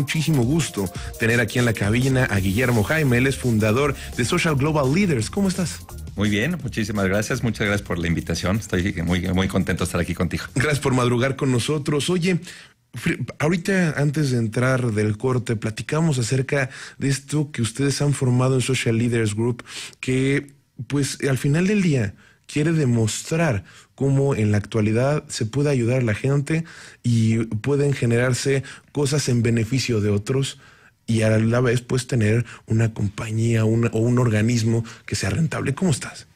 muchísimo gusto tener aquí en la cabina a Guillermo Jaime. Él es fundador de Social Global Leaders. ¿Cómo estás? Muy bien, muchísimas gracias. Muchas gracias por la invitación. Estoy muy contento de estar aquí contigo. Gracias por madrugar con nosotros. Oye, ahorita antes de entrar del corte, platicamos acerca de esto que ustedes han formado en Social Leaders Group, que pues al final del día quiere demostrar cómo en la actualidad se puede ayudar a la gente y pueden generarse cosas en beneficio de otros y a la vez pues tener una compañía o un organismo que sea rentable. ¿Cómo estás?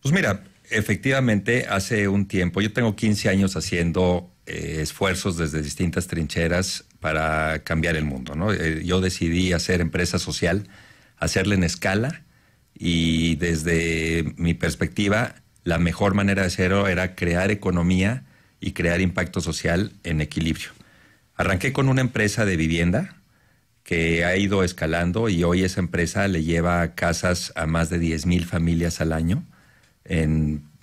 Pues mira, efectivamente hace un tiempo, yo tengo 15 años haciendo esfuerzos desde distintas trincheras para cambiar el mundo, ¿no? Yo decidí hacer empresa social, hacerla en escala y desde mi perspectiva la mejor manera de hacerlo era crear economía y crear impacto social en equilibrio. Arranqué con una empresa de vivienda que ha ido escalando y hoy esa empresa le lleva casas a más de 10,000 familias al año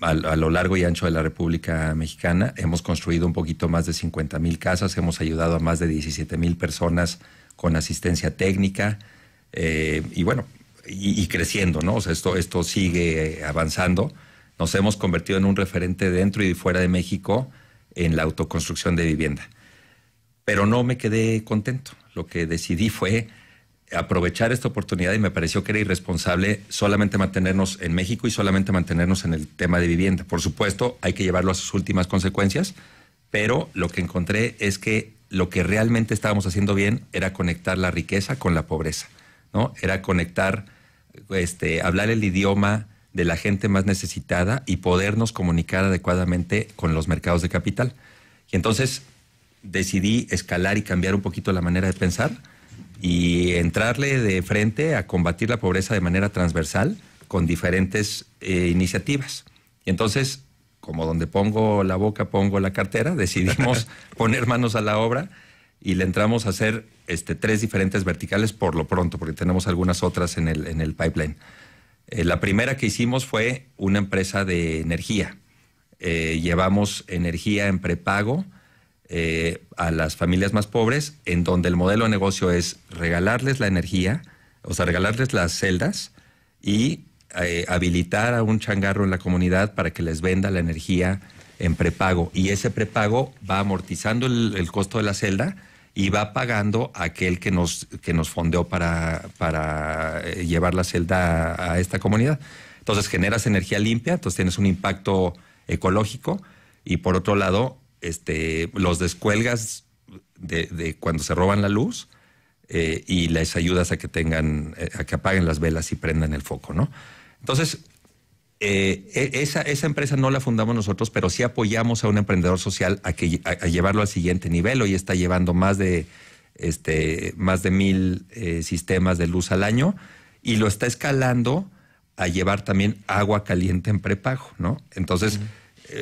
a lo largo y ancho de la República Mexicana. Hemos construido un poquito más de 50,000 casas, hemos ayudado a más de 17,000 personas con asistencia técnica y bueno, y creciendo, ¿no? O sea, esto sigue avanzando. Nos hemos convertido en un referente dentro y fuera de México en la autoconstrucción de vivienda. Pero no me quedé contento. Lo que decidí fue aprovechar esta oportunidad y me pareció que era irresponsable solamente mantenernos en México y solamente mantenernos en el tema de vivienda. Por supuesto, hay que llevarlo a sus últimas consecuencias, pero lo que encontré es que lo que realmente estábamos haciendo bien era conectar la riqueza con la pobreza, ¿no? Era conectar, hablar el idioma de la gente más necesitada y podernos comunicar adecuadamente con los mercados de capital. Y entonces decidí escalar y cambiar un poquito la manera de pensar y entrarle de frente a combatir la pobreza de manera transversal con diferentes iniciativas. Y entonces, como donde pongo la boca, pongo la cartera, decidimos poner manos a la obra y le entramos a hacer 3 diferentes verticales por lo pronto, porque tenemos algunas otras en el pipeline. La primera que hicimos fue una empresa de energía. Llevamos energía en prepago a las familias más pobres, en donde el modelo de negocio es regalarles la energía, o sea, regalarles las celdas y habilitar a un changarro en la comunidad para que les venda la energía en prepago. Y ese prepago va amortizando el costo de la celda y va pagando a aquel que nos fondeó para llevar la celda a esta comunidad. Entonces generas energía limpia, entonces tienes un impacto ecológico y por otro lado los descuelgas de cuando se roban la luz y les ayudas a que apaguen las velas y prendan el foco, ¿no? Entonces, esa empresa no la fundamos nosotros, pero sí apoyamos a un emprendedor social a llevarlo al siguiente nivel. Hoy está llevando más de 1,000 sistemas de luz al año y lo está escalando a llevar también agua caliente en prepago, ¿no? Entonces,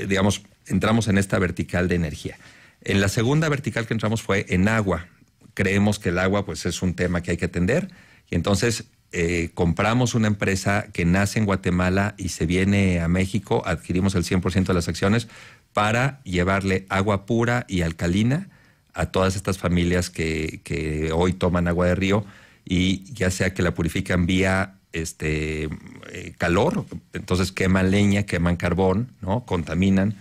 digamos, entramos en esta vertical de energía. En la segunda vertical que entramos fue en agua. Creemos que el agua pues es un tema que hay que atender y entonces compramos una empresa que nace en Guatemala y se viene a México, adquirimos el 100% de las acciones para llevarle agua pura y alcalina a todas estas familias que hoy toman agua de río y ya sea que la purifican vía calor, entonces queman leña, queman carbón, ¿no? Contaminan,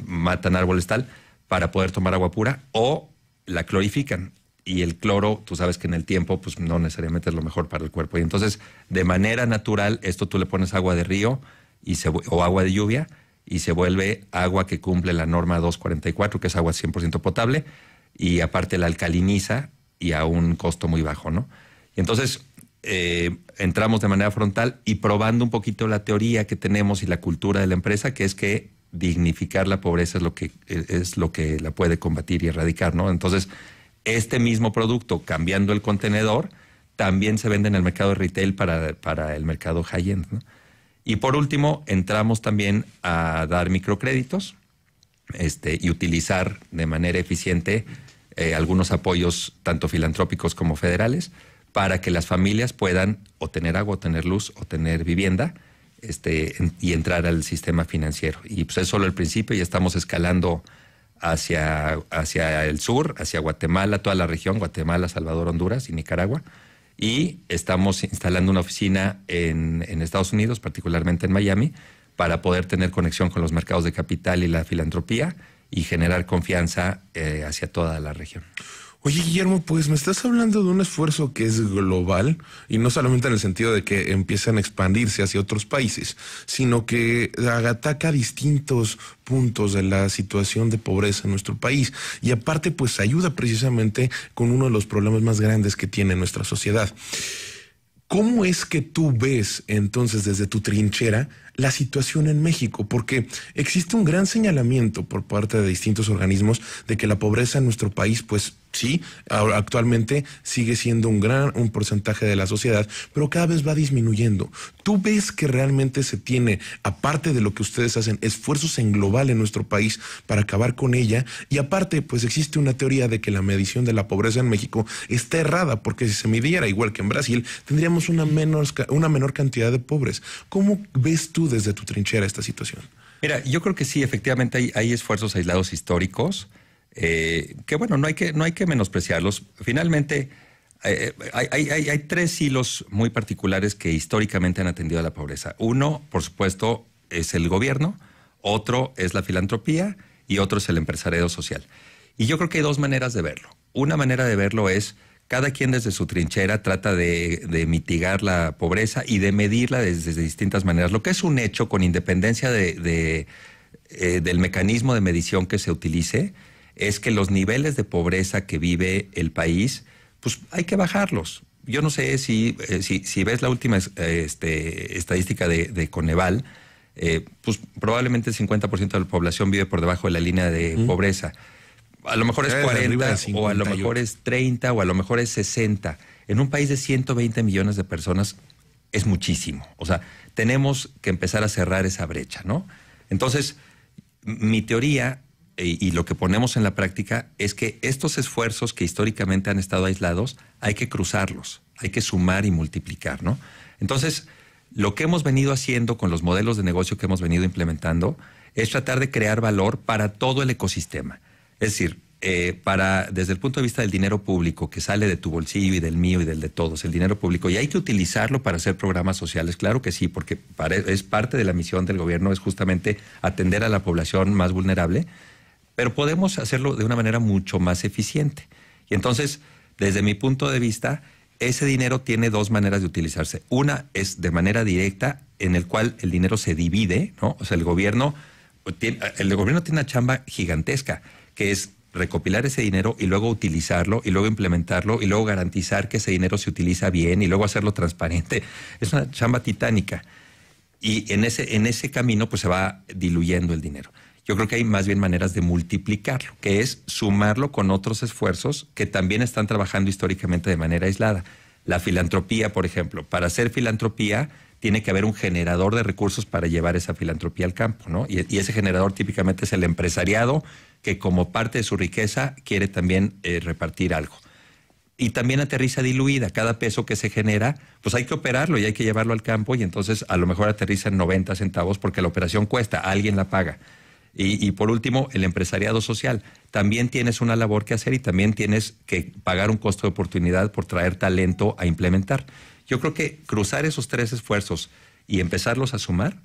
matan árboles tal, para poder tomar agua pura, o la clorifican. Y el cloro, tú sabes que en el tiempo, pues no necesariamente es lo mejor para el cuerpo. Y entonces, de manera natural, esto tú le pones agua de río o agua de lluvia y se vuelve agua que cumple la norma 244, que es agua 100% potable, y aparte la alcaliniza y a un costo muy bajo, ¿no? Y entonces entramos de manera frontal y probando un poquito la teoría que tenemos y la cultura de la empresa, que es que dignificar la pobreza es lo que la puede combatir y erradicar, ¿no? Entonces, este mismo producto, cambiando el contenedor, también se vende en el mercado de retail para el mercado high-end, ¿no? Y por último, entramos también a dar microcréditos y utilizar de manera eficiente algunos apoyos tanto filantrópicos como federales para que las familias puedan o tener agua, o tener luz, o tener vivienda y entrar al sistema financiero. Y pues es solo el principio y estamos escalando hacia el sur, hacia Guatemala, toda la región, Guatemala, Salvador, Honduras y Nicaragua. Y estamos instalando una oficina en Estados Unidos, particularmente en Miami, para poder tener conexión con los mercados de capital y la filantropía y generar confianza hacia toda la región. Oye, Guillermo, pues me estás hablando de un esfuerzo que es global y no solamente en el sentido de que empiezan a expandirse hacia otros países, sino que ataca distintos puntos de la situación de pobreza en nuestro país y aparte pues ayuda precisamente con uno de los problemas más grandes que tiene nuestra sociedad. ¿Cómo es que tú ves entonces desde tu trinchera la situación en México? Porque existe un gran señalamiento por parte de distintos organismos de que la pobreza en nuestro país, pues sí, actualmente sigue siendo un porcentaje de la sociedad, pero cada vez va disminuyendo. ¿Tú ves que realmente se tiene, aparte de lo que ustedes hacen, esfuerzos en global en nuestro país para acabar con ella? Y aparte, pues existe una teoría de que la medición de la pobreza en México está errada, porque si se midiera igual que en Brasil, tendríamos una menor cantidad de pobres. ¿Cómo ves tú desde tu trinchera esta situación? Mira, yo creo que sí, efectivamente hay esfuerzos aislados históricos que bueno, no hay que menospreciarlos. Finalmente, hay tres hilos muy particulares que históricamente han atendido a la pobreza. Uno, por supuesto, es el gobierno, otro es la filantropía y otro es el empresariado social. Y yo creo que hay dos maneras de verlo. Una manera de verlo es cada quien desde su trinchera trata de mitigar la pobreza y de medirla desde distintas maneras. Lo que es un hecho, con independencia del mecanismo de medición que se utilice, es que los niveles de pobreza que vive el país, pues hay que bajarlos. Yo no sé si ves la última estadística de Coneval, pues probablemente el 50% de la población vive por debajo de la línea de pobreza. A lo mejor es 40, o a lo mejor es 30, o a lo mejor es 60. En un país de 120 millones de personas es muchísimo. O sea, tenemos que empezar a cerrar esa brecha, ¿no? Entonces, mi teoría y lo que ponemos en la práctica es que estos esfuerzos que históricamente han estado aislados, hay que cruzarlos, hay que sumar y multiplicar, ¿no? Entonces, lo que hemos venido haciendo con los modelos de negocio que hemos venido implementando es tratar de crear valor para todo el ecosistema. Es decir, desde el punto de vista del dinero público que sale de tu bolsillo y del mío y del de todos, el dinero público, y hay que utilizarlo para hacer programas sociales, claro que sí, porque es parte de la misión del gobierno, es justamente atender a la población más vulnerable, pero podemos hacerlo de una manera mucho más eficiente. Y entonces, desde mi punto de vista, ese dinero tiene dos maneras de utilizarse. Una es de manera directa, en el cual el dinero se divide, ¿no? O sea, el gobierno tiene una chamba gigantesca, que es recopilar ese dinero y luego utilizarlo y luego implementarlo y luego garantizar que ese dinero se utiliza bien y luego hacerlo transparente. Es una chamba titánica. Y en ese camino pues se va diluyendo el dinero. Yo creo que hay más bien maneras de multiplicarlo, que es sumarlo con otros esfuerzos que también están trabajando históricamente de manera aislada. La filantropía, por ejemplo. Para hacer filantropía tiene que haber un generador de recursos para llevar esa filantropía al campo, ¿no? Y ese generador típicamente es el empresariado que como parte de su riqueza quiere también repartir algo. Y también aterriza diluida. Cada peso que se genera, pues hay que operarlo y hay que llevarlo al campo y entonces a lo mejor aterriza en 90 centavos porque la operación cuesta, alguien la paga. Y por último, el empresariado social. También tienes una labor que hacer y también tienes que pagar un costo de oportunidad por traer talento a implementar. Yo creo que cruzar esos tres esfuerzos y empezarlos a sumar,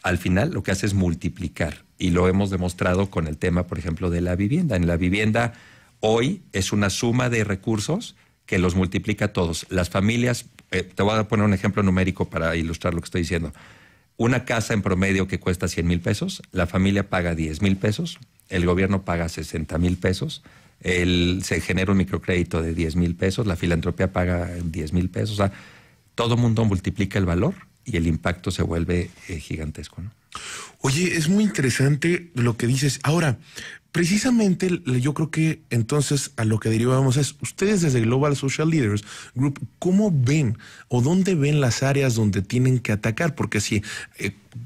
al final lo que hace es multiplicar. Y lo hemos demostrado con el tema, por ejemplo, de la vivienda. En la vivienda hoy es una suma de recursos que los multiplica a todos. Las familias, te voy a poner un ejemplo numérico para ilustrar lo que estoy diciendo. Una casa en promedio que cuesta 100 mil pesos, la familia paga 10 mil pesos, el gobierno paga 60 mil pesos, se genera un microcrédito de 10 mil pesos, la filantropía paga 10 mil pesos. O sea, todo mundo multiplica el valor y el impacto se vuelve gigantesco, ¿no? Oye, es muy interesante lo que dices. Ahora, precisamente yo creo que entonces a lo que derivamos es, ustedes desde Global Social Leaders Group, ¿cómo ven o dónde ven las áreas donde tienen que atacar? Porque si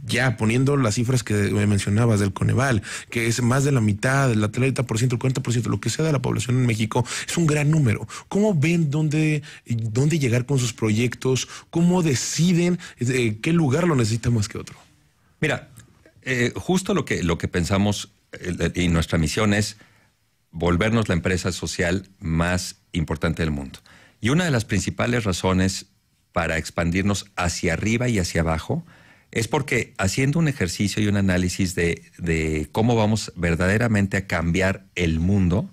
ya poniendo las cifras que me mencionabas del Coneval, que es más de la mitad, el 30%, el 40%, lo que sea de la población en México, es un gran número. ¿Cómo ven dónde llegar con sus proyectos? ¿Cómo deciden qué lugar lo necesita más que otro? Mira, justo lo que pensamos y nuestra misión es volvernos la empresa social más importante del mundo. Y una de las principales razones para expandirnos hacia arriba y hacia abajo es porque haciendo un ejercicio y un análisis de cómo vamos verdaderamente a cambiar el mundo,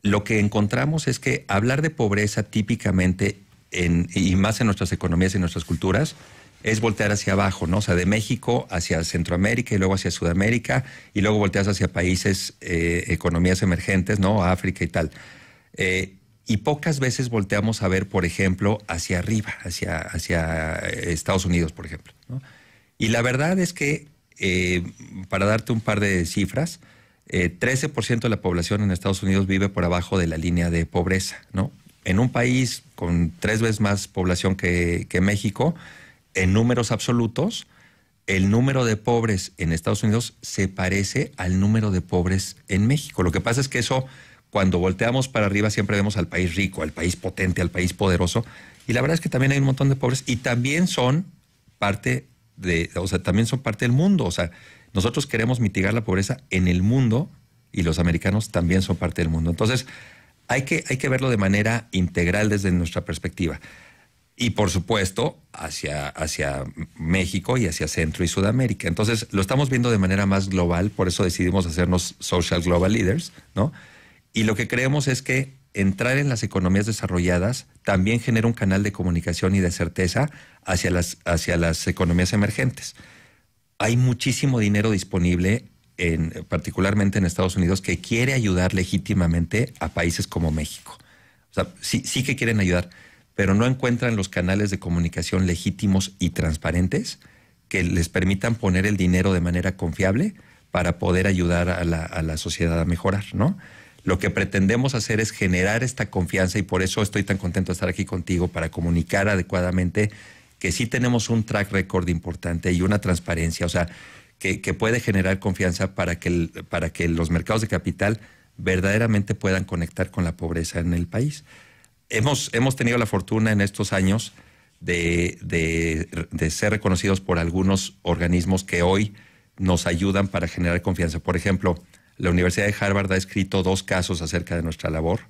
lo que encontramos es que hablar de pobreza típicamente, y más en nuestras economías y nuestras culturas, es voltear hacia abajo, ¿no? O sea, de México hacia Centroamérica y luego hacia Sudamérica y luego volteas hacia países, economías emergentes, ¿no? África y tal. Y pocas veces volteamos a ver, por ejemplo, hacia arriba, hacia Estados Unidos, por ejemplo, ¿no? Y la verdad es que, para darte un par de cifras, 13% de la población en Estados Unidos vive por abajo de la línea de pobreza, ¿no? En un país con 3 veces más población que México, en números absolutos, el número de pobres en Estados Unidos se parece al número de pobres en México. Lo que pasa es que eso, cuando volteamos para arriba, siempre vemos al país rico, al país potente, al país poderoso. Y la verdad es que también hay un montón de pobres y también son parte del mundo. O sea, nosotros queremos mitigar la pobreza en el mundo y los americanos también son parte del mundo. Entonces, hay que verlo de manera integral desde nuestra perspectiva. Y por supuesto, hacia México y hacia Centro y Sudamérica. Entonces, lo estamos viendo de manera más global, por eso decidimos hacernos Social Global Leaders, ¿no? Y lo que creemos es que entrar en las economías desarrolladas también genera un canal de comunicación y de certeza hacia las economías emergentes. Hay muchísimo dinero disponible, particularmente en Estados Unidos, que quiere ayudar legítimamente a países como México. O sea, sí que quieren ayudar, pero no encuentran los canales de comunicación legítimos y transparentes que les permitan poner el dinero de manera confiable para poder ayudar a la sociedad a mejorar, ¿no? Lo que pretendemos hacer es generar esta confianza y por eso estoy tan contento de estar aquí contigo para comunicar adecuadamente que sí tenemos un track record importante y una transparencia, o sea, que puede generar confianza para que los mercados de capital verdaderamente puedan conectar con la pobreza en el país. Hemos tenido la fortuna en estos años de ser reconocidos por algunos organismos que hoy nos ayudan para generar confianza. Por ejemplo, la Universidad de Harvard ha escrito 2 casos acerca de nuestra labor,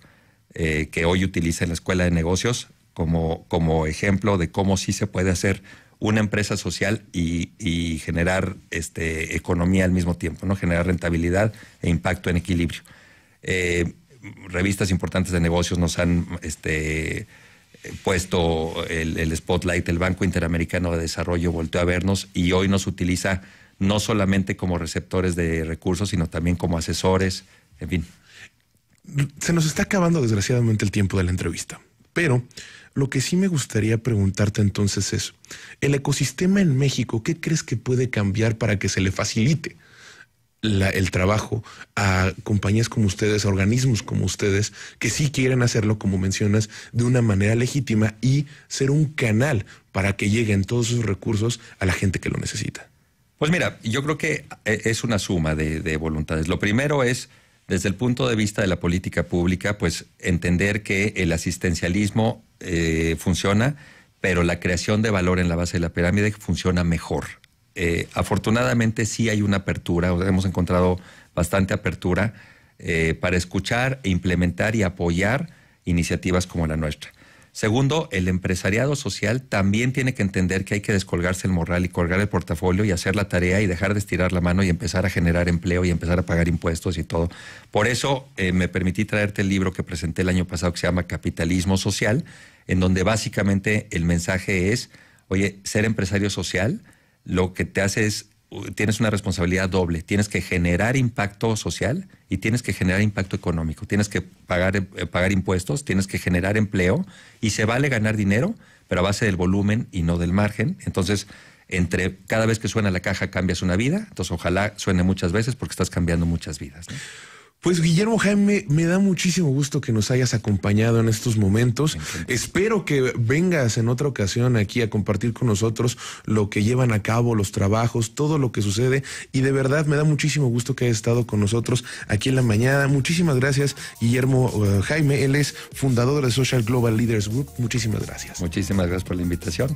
que hoy utiliza en la Escuela de Negocios como ejemplo de cómo sí se puede hacer una empresa social y generar economía al mismo tiempo, ¿no? Generar rentabilidad e impacto en equilibrio. Revistas importantes de negocios nos han puesto el spotlight. El Banco Interamericano de Desarrollo volteó a vernos y hoy nos utiliza no solamente como receptores de recursos, sino también como asesores, en fin. Se nos está acabando desgraciadamente el tiempo de la entrevista, pero lo que sí me gustaría preguntarte entonces es, el ecosistema en México, ¿qué crees que puede cambiar para que se le facilite el trabajo a compañías como ustedes, a organismos como ustedes, que sí quieren hacerlo, como mencionas, de una manera legítima y ser un canal para que lleguen todos esos recursos a la gente que lo necesita? Pues mira, yo creo que es una suma de voluntades. Lo primero es, desde el punto de vista de la política pública, pues entender que el asistencialismo funciona, pero la creación de valor en la base de la pirámide funciona mejor. Afortunadamente sí hay una apertura, hemos encontrado bastante apertura para escuchar, implementar y apoyar iniciativas como la nuestra. Segundo, el empresariado social también tiene que entender que hay que descolgarse el morral y colgar el portafolio y hacer la tarea y dejar de estirar la mano y empezar a generar empleo y empezar a pagar impuestos y todo. Por eso me permití traerte el libro que presenté el año pasado que se llama Capitalismo Social, en donde básicamente el mensaje es, oye, ser empresario social lo que te hace es, tienes una responsabilidad doble. Tienes que generar impacto social y tienes que generar impacto económico. Tienes que pagar impuestos, tienes que generar empleo y se vale ganar dinero, pero a base del volumen y no del margen. Entonces, cada vez que suena la caja cambias una vida. Entonces, ojalá suene muchas veces porque estás cambiando muchas vidas, ¿no? Pues Guillermo Jaime, me da muchísimo gusto que nos hayas acompañado en estos momentos. Espero que vengas en otra ocasión aquí a compartir con nosotros lo que llevan a cabo, los trabajos, todo lo que sucede. Y de verdad me da muchísimo gusto que hayas estado con nosotros aquí en la mañana. Muchísimas gracias, Guillermo Jaime. Él es fundador de Social Global Leaders Group. Muchísimas gracias. Muchísimas gracias por la invitación.